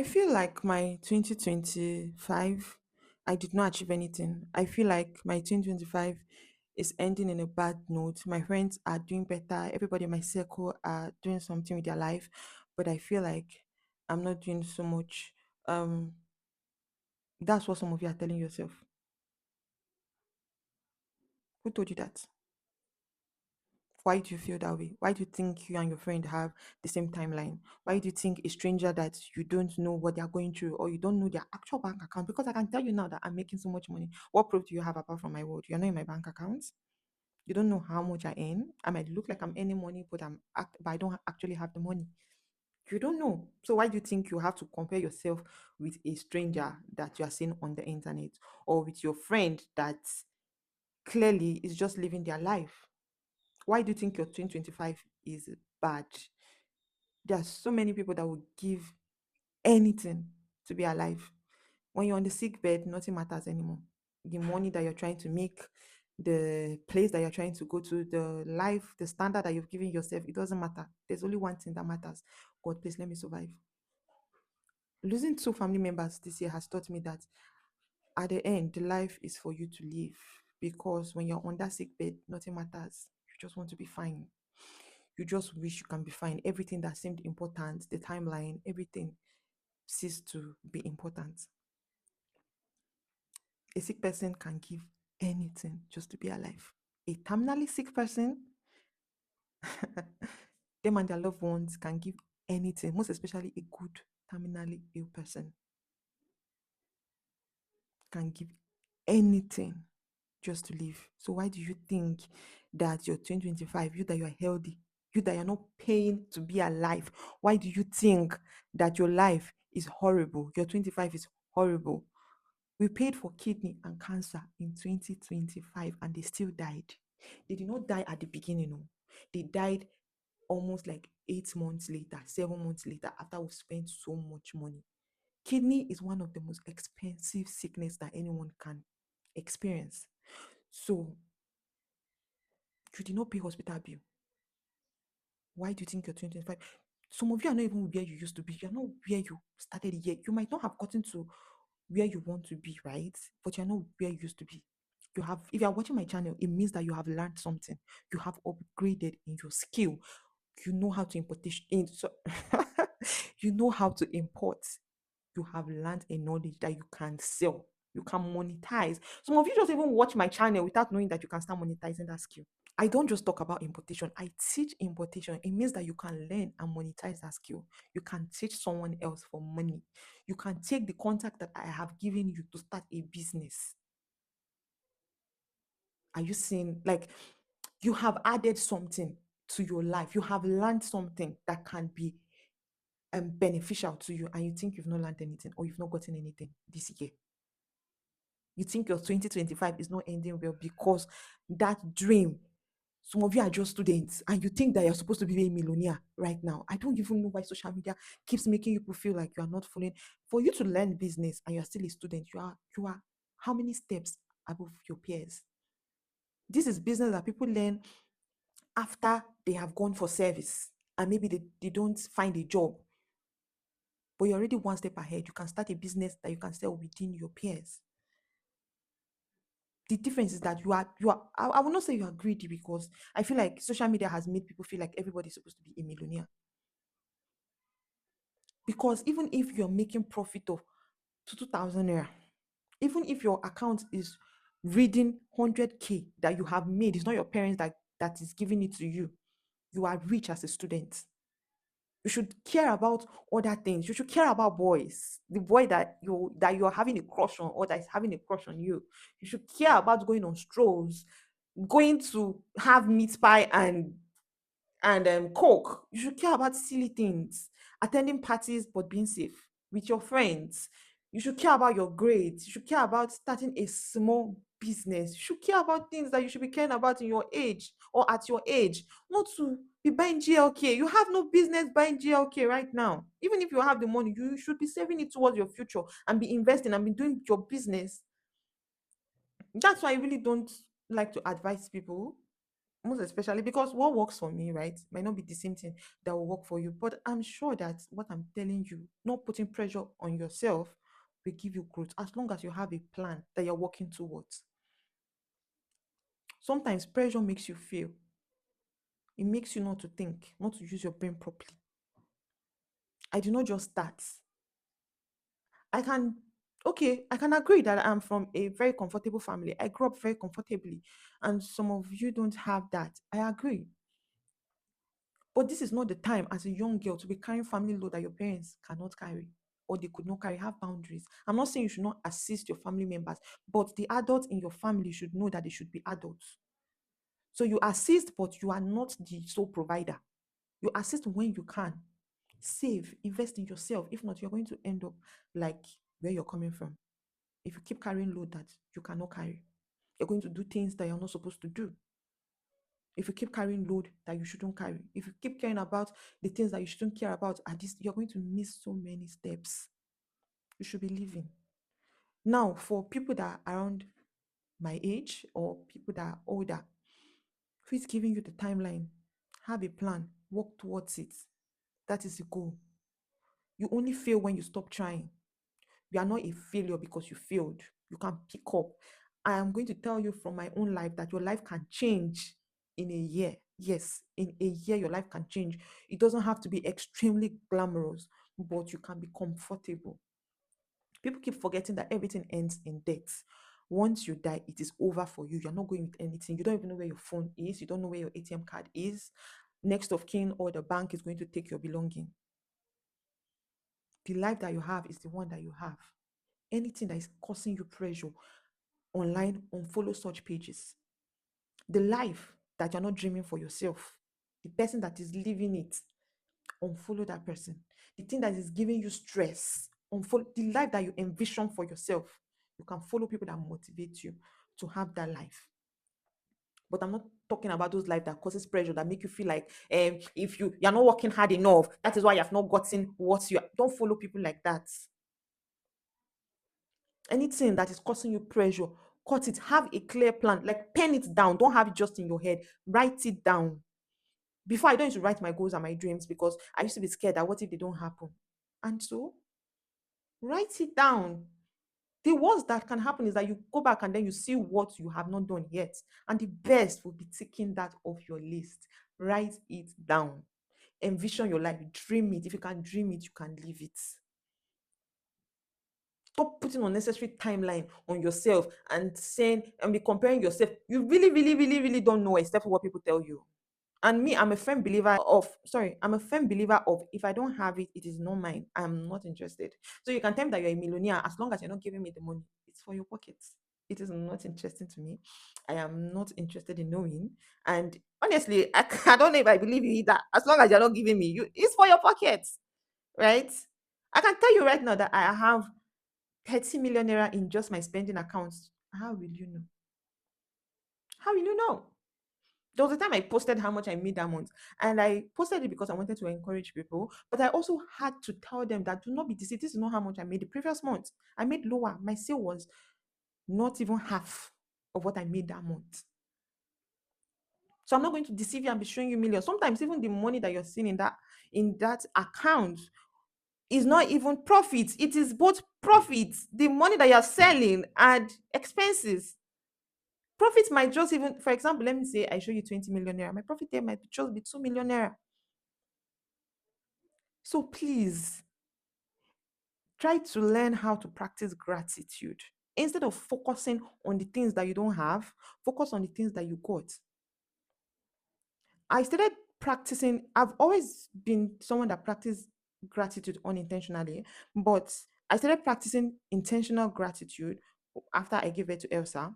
I feel like my 2025, I did not achieve anything. I feel like my 2025 is ending in a bad note. My friends are doing better. Everybody in my circle are doing something with their life, but I feel like I'm not doing so much. Um, that's what some of you are telling yourself. Who told you that? Why do you feel that way? Why do you think you and your friend have the same timeline? Why do you think a stranger that you don't know what they are going through or you don't know their actual bank account? Because I can tell you now that I'm making so much money. What proof do you have apart from my word? You're not in my bank account. You don't know how much I earn. I might look like I'm earning money, but but I don't actually have the money. You don't know. So why do you think you have to compare yourself with a stranger that you are seeing on the internet or with your friend that clearly is just living their life? Why do you think your 2025 is bad? There are so many people that would give anything to be alive. When you're on the sick bed, nothing matters anymore. The money that you're trying to make, the place that you're trying to go to, the life, the standard that you've given yourself, it doesn't matter. There's only one thing that matters. God, please let me survive. Losing two family members this year has taught me that at the end, the life is for you to live. Because when you're on that sick bed, nothing matters. You just want to be fine. You just wish you can be fine. Everything that seemed important, the timeline, everything ceased to be important. A sick person can give anything just to be alive. A terminally sick person, them and their loved ones can give anything, most especially a good terminally ill person can give anything just to live. So why do you think that your 2025, you that you are healthy, you that you're not paying to be alive, why do you think that your life is horrible? Your 25 is horrible. We paid for kidney and cancer in 2025 and they still died. They did not die at the beginning, no. They died almost like 8 months later, 7 months later, after we spent so much money. Kidney is one of the most expensive sickness that anyone can experience. So you did not pay hospital bill. Why do you think you're 2025? Some of you are not even where you used to be. You're not where you started yet. You might not have gotten to where you want to be, right? But you're not where you used to be. You have, if you're watching my channel, it means that you have learned something. You have upgraded in your skill. You know how to you know how to import. You have learned a knowledge that you can sell. You can monetize. Some of you just even watch my channel without knowing that you can start monetizing that skill. I don't just talk about importation. I teach importation. It means that you can learn and monetize that skill. You can teach someone else for money. You can take the contact that I have given you to start a business. Are you seeing? Like, you have added something to your life. You have learned something that can be beneficial to you, and you think you've not learned anything or you've not gotten anything this year. You think your 2025 is not ending well because that dream, some of you are just students and you think that you're supposed to be a millionaire right now. I don't even know why social media keeps making people feel like you are not following. For you to learn business and you're still a student, you are how many steps above your peers? This is business that people learn after they have gone for service and maybe they don't find a job, but you're already one step ahead. You can start a business that you can sell within your peers. The difference is that I will not say you are greedy, because I feel like social media has made people feel like everybody's supposed to be a millionaire. Because even if you're making profit of 2,000 naira, even if your account is reading 100K that you have made, it's not your parents that is giving it to you. You are rich as a student. You should care about other things. You should care about boys. The boy that you're having a crush on or that is having a crush on you. You should care about going on strolls, going to have meat pie and coke. You should care about silly things, attending parties but being safe with your friends. You should care about your grades. You should care about starting a small business. You should care about things that you should be caring about in your age or at your age, not to be buying GLK. You have no business buying GLK right now. Even if you have the money, you should be saving it towards your future and be investing and be doing your business. That's why I really don't like to advise people. Most especially because what works for me, right, might not be the same thing that will work for you. But I'm sure that what I'm telling you, not putting pressure on yourself, will give you growth as long as you have a plan that you're working towards. Sometimes pressure makes you fail. It makes you not to think, not to use your brain properly. I do not just start. I can, okay, I can agree that I'm from a very comfortable family. I grew up very comfortably, and some of you don't have that. I agree. But this is not the time as a young girl to be carrying family load that your parents cannot carry or they could not carry. Have boundaries. I'm not saying you should not assist your family members, but the adults in your family should know that they should be adults. So you assist, but you are not the sole provider. You assist when you can. Save, invest in yourself. If not, you're going to end up like where you're coming from. If you keep carrying load that you cannot carry, you're going to do things that you're not supposed to do. If you keep carrying load that you shouldn't carry, if you keep caring about the things that you shouldn't care about, at this you're going to miss so many steps. You should be living. Now, for people that are around my age or people that are older, who is giving you the timeline? Have a plan, work towards it. That is the goal. You only fail when you stop trying. You are not a failure because you failed. You can pick up. I am going to tell you from my own life that your life can change in a year. Yes, in a year, your life can change. It doesn't have to be extremely glamorous, but you can be comfortable. People keep forgetting that everything ends in death. Once you die, it is over for you. You're not going with anything. You don't even know where your phone is. You don't know where your ATM card is. Next of kin or the bank is going to take your belonging. The life that you have is the one that you have. Anything that is causing you pressure online, unfollow such pages. The life that you're not dreaming for yourself, the person that is living it, unfollow that person. The thing that is giving you stress, unfollow the life that you envision for yourself. You can follow people that motivate you to have that life. But I'm not talking about those life that causes pressure that make you feel like if you're not working hard enough, that is why you have not gotten what you don't follow people like that. Anything that is causing you pressure, cut it. Have a clear plan, like pen it down. Don't have it just in your head. Write it down. Before, I don't used to write my goals and my dreams because I used to be scared that what if they don't happen. And so write it down. The worst that can happen is that you go back and then you see what you have not done yet, and the best will be taking that off your list. Write it down. Envision your life. Dream it. If you can dream it, you can live it. Stop putting unnecessary timeline on yourself and saying and be comparing yourself. You really, really, really, really don't know except for what people tell you. And me, I'm a firm believer of if I don't have it, it is not mine. I'm not interested. So you can tell me that you're a millionaire as long as you're not giving me the money. It's for your pockets. It is not interesting to me. I am not interested in knowing. And honestly, I don't know if I believe you either. As long as you're not giving me, it's for your pockets, right? I can tell you right now that I have 30 million naira in just my spending accounts. How will you know? How will you know? There was a time I posted how much I made that month, and I posted it because I wanted to encourage people. But I also had to tell them that do not be deceived. This is not how much I made the previous month. I made lower. My sale was not even half of what I made that month. So I'm not going to deceive you and be showing you millions. Sometimes even the money that you're seeing in that account is not even profits. It is both profits, the money that you're selling, and expenses. Profit might just even, for example, let me say I show you 20 million naira. My profit there might just be 2 million naira. So please try to learn how to practice gratitude. Instead of focusing on the things that you don't have, focus on the things that you got. I started practicing, I've always been someone that practiced gratitude unintentionally, but I started practicing intentional gratitude after I gave birth to Elsa.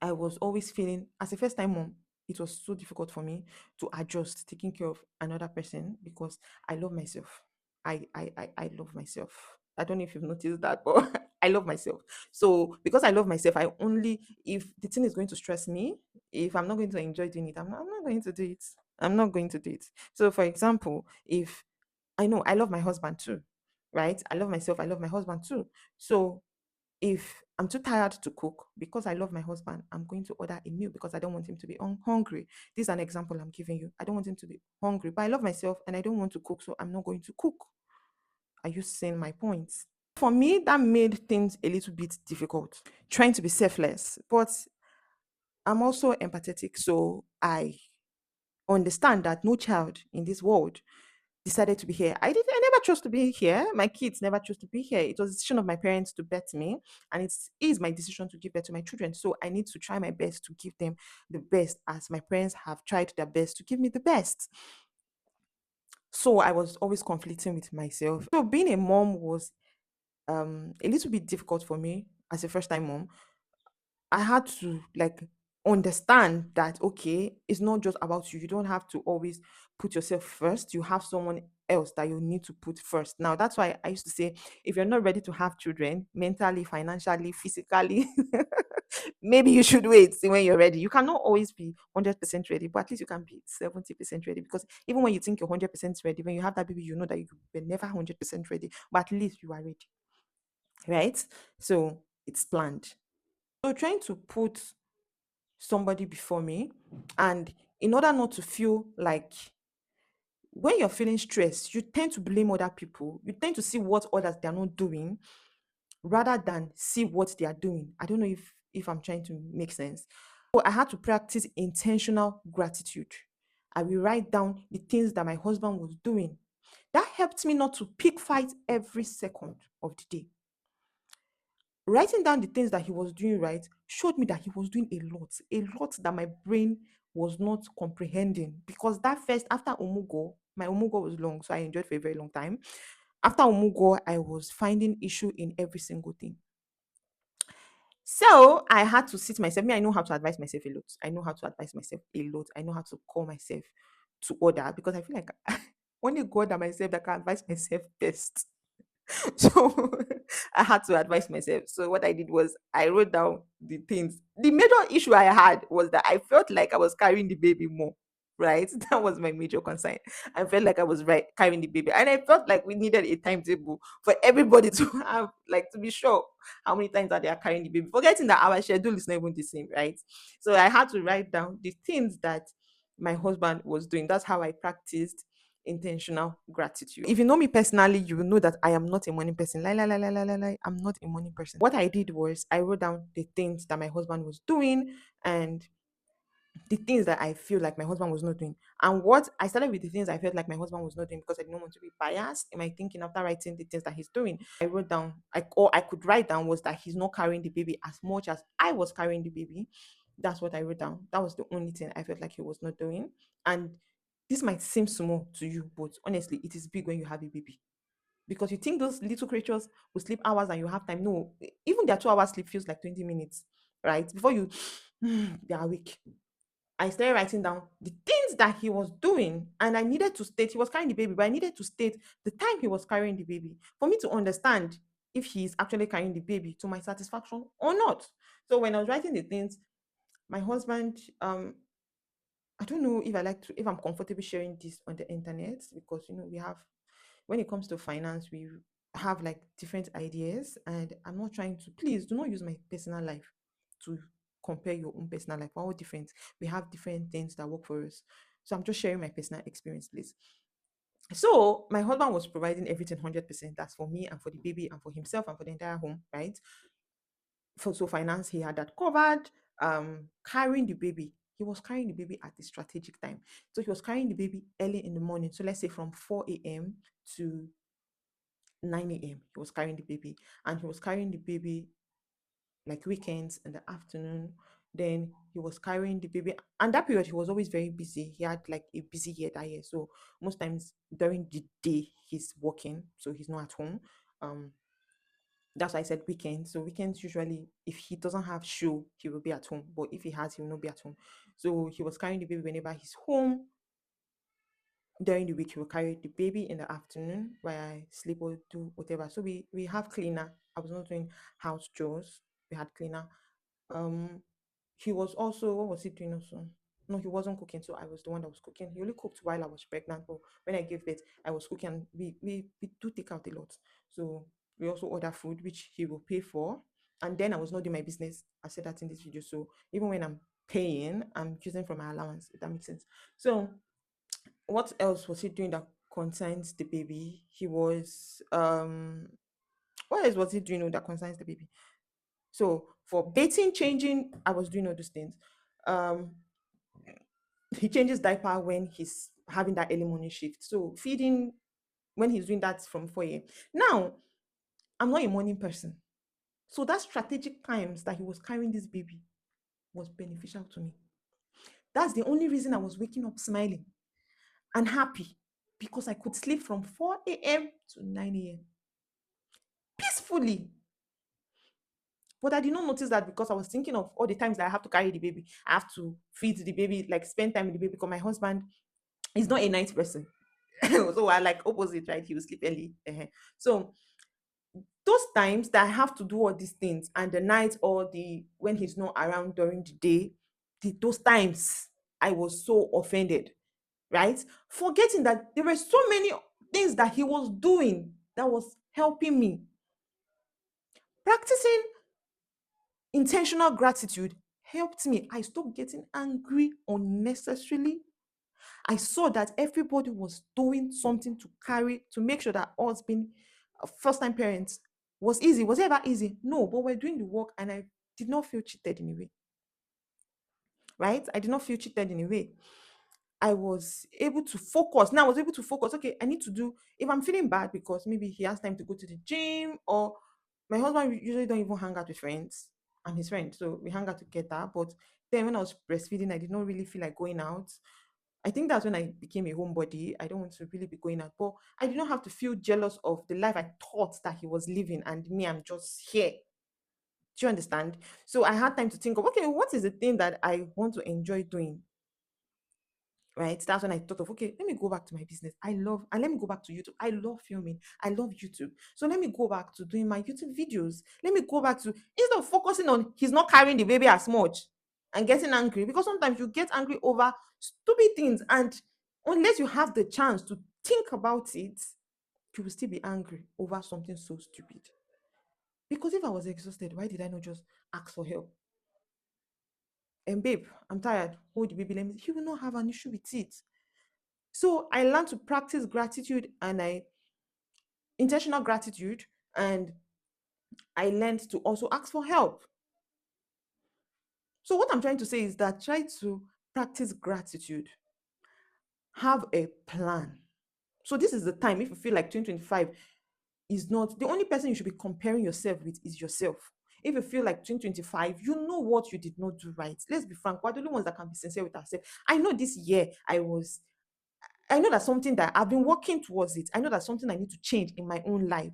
I was always feeling, as a first time mom, it was so difficult for me to adjust taking care of another person because I love myself. I love myself. I don't know if you've noticed that, but I love myself. So because I love myself, I only, if the thing is going to stress me, if I'm not going to enjoy doing it, I'm not going to do it. I'm not going to do it. So for example, if I know I love my husband too, right? I love myself, I love my husband too. So If I'm too tired to cook because I love my husband, I'm going to order a meal because I don't want him to be hungry. This is an example I'm giving you. I don't want him to be hungry, but I love myself and I don't want to cook, so I'm not going to cook. Are you seeing my point? For me, that made things a little bit difficult, trying to be selfless. But I'm also empathetic, so I understand that no child in this world decided to be here. I never chose to be here. My kids never chose to be here. It was a decision of my parents to birth me, and it is my decision to give birth to my children. So I need to try my best to give them the best, as my parents have tried their best to give me the best. So I was always conflicting with myself. So being a mom was a little bit difficult for me as a first time mom. I had to like understand that okay, it's not just about you. You don't have to always put yourself first. You have someone else that you need to put first. Now that's why I used to say if you're not ready to have children mentally, financially, physically, maybe you should wait see when you're ready. You cannot always be 100% ready, but at least you can be 70% ready, because even when you think you're 100% ready, when you have that baby, you know that you were never 100% ready, but at least you are ready, right? So it's planned. So trying to put somebody before me, and in order not to feel like, when you're feeling stressed, you tend to blame other people. You tend to see what others they are not doing rather than see what they are doing. I don't know if I'm trying to make sense. So I had to practice intentional gratitude. I will write down the things that my husband was doing. That helped me not to pick fight every second of the day. Writing down the things that he was doing right showed me that he was doing a lot that my brain was not comprehending. Because that first, after Umugo, my Umugo was long, so I enjoyed for a very long time. After Umugo, I was finding issue in every single thing. So I had to sit myself. Me, I know how to advise myself a lot. I know how to advise myself a lot. I know how to call myself to order, because I feel like only God and myself that can advise myself best. So I had to advise myself. So what I did was I wrote down the things. The major issue I had was that I felt like I was carrying the baby more. Right, that was my major concern. I felt like I was carrying the baby, and I felt like we needed a timetable for everybody to have, like, to be sure how many times that they are carrying the baby. Forgetting that our schedule is not even the same, right? So I had to write down the things that my husband was doing. That's how I practiced intentional gratitude. If you know me personally, you will know that I am not a money person. I'm not a money person. What I did was I wrote down the things that my husband was doing and the things that I feel like my husband was not doing. And what I started with the things I felt like my husband was not doing, because I didn't want to be biased in my thinking after writing the things that he's doing. I wrote down, or I could write down, was that he's not carrying the baby as much as I was carrying the baby. That's what I wrote down. That was the only thing I felt like he was not doing. And this might seem small to you, but honestly, it is big when you have a baby. Because you think those little creatures will sleep hours and you have time. No, even their 2 hours sleep feels like 20 minutes, right? Before you, they are awake. I started writing down the things that he was doing, and I needed to state he was carrying the baby, but I needed to state the time he was carrying the baby for me to understand if he's actually carrying the baby to my satisfaction or not. So when I was writing the things, my husband, I don't know if I like to, if I'm comfortable sharing this on the internet, because we have, when it comes to finance, we have like different ideas, and I'm not trying to, please do not use my personal life to compare your own personal life. We're all different. We have different things that work for us. So I'm just sharing my personal experience, please. So my husband was providing everything 100%. That's for me and for the baby and for himself and for the entire home, right? For so finance, he had that covered. Carrying the baby, he was carrying the baby at the strategic time. So he was carrying the baby early in the morning. So let's say from 4 a.m. to 9 a.m. He was carrying the baby, and he was carrying the baby like weekends in the afternoon. Then he was carrying the baby, and that period he was always very busy. He had like a busy year that year, so most times during the day he's working, so he's not at home. Um, that's why I said weekends. So weekends usually, if he doesn't have show, he will be at home. But if he has, he will not be at home. So he was carrying the baby whenever he's home. During the week, he will carry the baby in the afternoon while I sleep or do whatever. So we have cleaner. I was not doing house chores. We had cleaner. Um, he was also, what was he doing also? No, he wasn't cooking, so I was the one that was cooking. He only cooked while I was pregnant, but when I gave birth, I was cooking. And we do take out a lot, so we also order food which he will pay for. And then I was not doing my business. I said that in this video. So even when I'm paying, I'm choosing from my allowance, if that makes sense. So what else was he doing that concerns the baby? He was what else was he doing that concerns the baby? So for bathing, changing, I was doing all those things. Um he changes diaper when he's having that early morning shift. So feeding when he's doing that from 4 a.m. Now, I'm not a morning person. So that strategic times that he was carrying this baby was beneficial to me. That's the only reason I was waking up smiling and happy, because I could sleep from 4 a.m. to 9 a.m. peacefully. But I did not notice that because I was thinking of all the times that I have to carry the baby. I have to feed the baby, like spend time with the baby, because my husband is not a night person. So I like opposite, right? He will sleep early. So those times that I have to do all these things, and the night or the when he's not around during the day, those times I was so offended, right? Forgetting that there were so many things that he was doing that was helping me. Practicing intentional gratitude helped me. I stopped getting angry unnecessarily. I saw that everybody was doing something to carry to make sure that us being first time parents was easy. Was it ever easy? No, but we're doing the work, and I did not feel cheated in a way, right? I did not feel cheated in a way. I was able to focus. Now I was able to focus. Okay, I need to do, if I'm feeling bad because maybe he has time to go to the gym, or my husband usually don't even hang out with friends. I'm his friend, so we hang out together. But then when I was breastfeeding, I did not really feel like going out. I think that's when I became a homebody. I don't want to really be going out, but I did not have to feel jealous of the life I thought that he was living, and me, I'm just here. Do you understand? So I had time to think of, okay, what is the thing that I want to enjoy doing? Right? That's when I thought of, okay, let me go back to my business. I love, and let me go back to YouTube. I love filming. I love YouTube. So let me go back to doing my YouTube videos. Let me go back to, instead of focusing on he's not carrying the baby as much and getting angry, because sometimes you get angry over stupid things. And unless you have the chance to think about it, you will still be angry over something so stupid. Because if I was exhausted, why did I not just ask for help? And babe, I'm tired. Hold the baby. Let me. He will not have an issue with it. So I learned to practice gratitude, and I intentional gratitude, and I learned to also ask for help. So what I'm trying to say is that try to practice gratitude. Have a plan. So this is the time, if you feel like 2025 is not, the only person you should be comparing yourself with is yourself. If you feel like 2025, you know what you did not do right. Let's be frank, we're the only ones that can be sincere with ourselves. I know this year I know that something that I've been working towards it. I know that something I need to change in my own life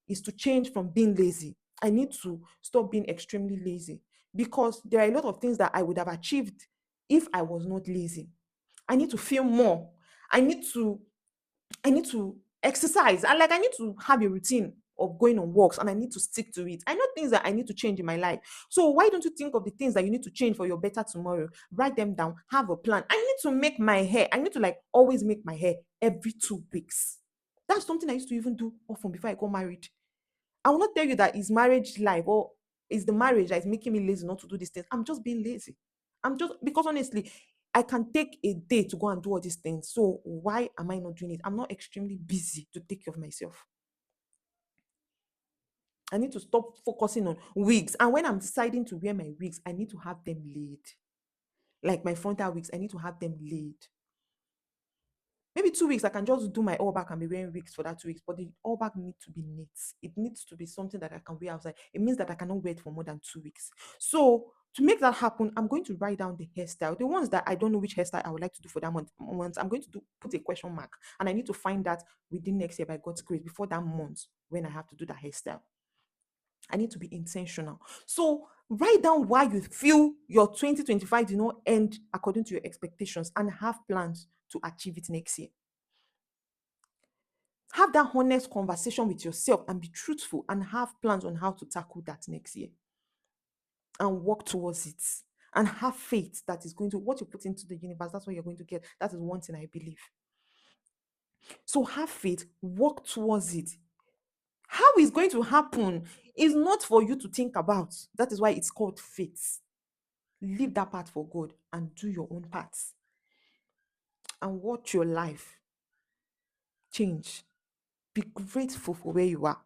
is to change from being lazy. I need to stop being extremely lazy, because there are a lot of things that I would have achieved if I was not lazy. I need to feel more. I need to I need to exercise. I need to have a routine of going on walks, and I need to stick to it. I know things that I need to change in my life. So why don't you think of the things that you need to change for your better tomorrow? Write them down, have a plan. I need to make my hair. I need to like always make my hair every 2 weeks. That's something I used to even do often before I got married. I will not tell you that it's marriage life or it's the marriage that is making me lazy not to do these things. I'm just being lazy. I'm just, because honestly, I can take a day to go and do all these things. So why am I not doing it? I'm not extremely busy to take care of myself. I need to stop focusing on wigs. And when I'm deciding to wear my wigs, I need to have them laid. Like my frontal wigs, I need to have them laid. Maybe 2 weeks, I can just do my all back and be wearing wigs for that 2 weeks. But the all back needs to be neat. It needs to be something that I can wear outside. It means that I cannot wear it for more than 2 weeks. So to make that happen, I'm going to write down the hairstyle. The ones that I don't know which hairstyle I would like to do for that month, I'm going to put a question mark. And I need to find that within next year by God's grace, before that month when I have to do that hairstyle. I need to be intentional. So write down why you feel your 2025 did not end according to your expectations, and have plans to achieve it next year. Have that honest conversation with yourself and be truthful, and have plans on how to tackle that next year and work towards it. And have faith that is going to, what you put into the universe, that's what you're going to get. That is one thing I believe. So have faith, work towards it. How it's going to happen is not for you to think about. That is why it's called faith. Leave that part for God and do your own part and watch your life change. Be grateful for where you are.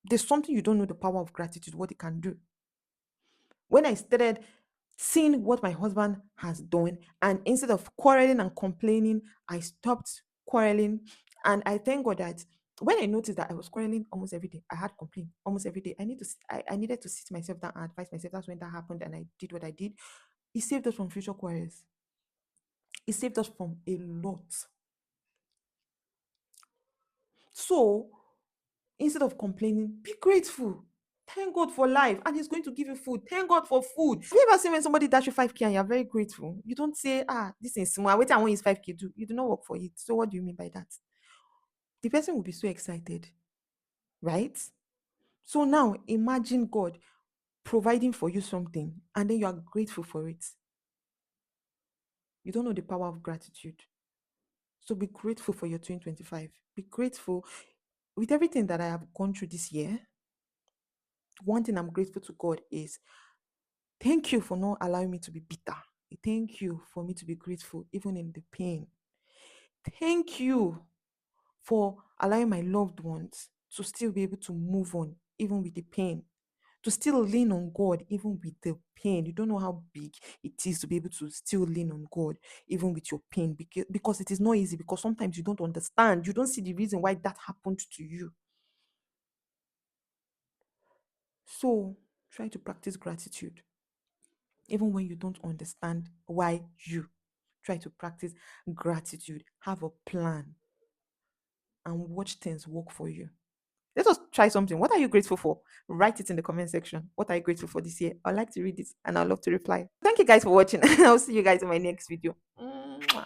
There's something you don't know, the power of gratitude, what it can do. When I started seeing what my husband has done, and instead of quarreling and complaining, I stopped quarreling. And I thank God that when I noticed that I was quarreling almost every day, I had complaint almost every day. I needed to sit myself down and advise myself. That's when that happened, and I did what I did. It saved us from future quarrels. It saved us from a lot. So instead of complaining, be grateful. Thank God for life, and He's going to give you food. Thank God for food. Have you ever seen when somebody dash you 5K and you're very grateful? You don't say, this is small. Wait, I want his 5K. Do you do not work for it? So, what do you mean by that? The person will be so excited, right? So, now imagine God providing for you something and then you are grateful for it. You don't know the power of gratitude. So, be grateful for your 2025. Be grateful with everything that I have gone through this year. One thing I'm grateful to God is thank you for not allowing me to be bitter. Thank you for me to be grateful, even in the pain. Thank you for allowing my loved ones to still be able to move on, even with the pain, to still lean on God, even with the pain. You don't know how big it is to be able to still lean on God, even with your pain, because it is not easy, because sometimes you don't understand. You don't see the reason why that happened to you. So try to practice gratitude. Even when you don't understand why you try to practice gratitude, have a plan and watch things work for you. Let us try something. What are you grateful for? Write it in the comment section. What are you grateful for this year? I'd like to read it and I'd love to reply. Thank you guys for watching. I'll see you guys in my next video. Mwah.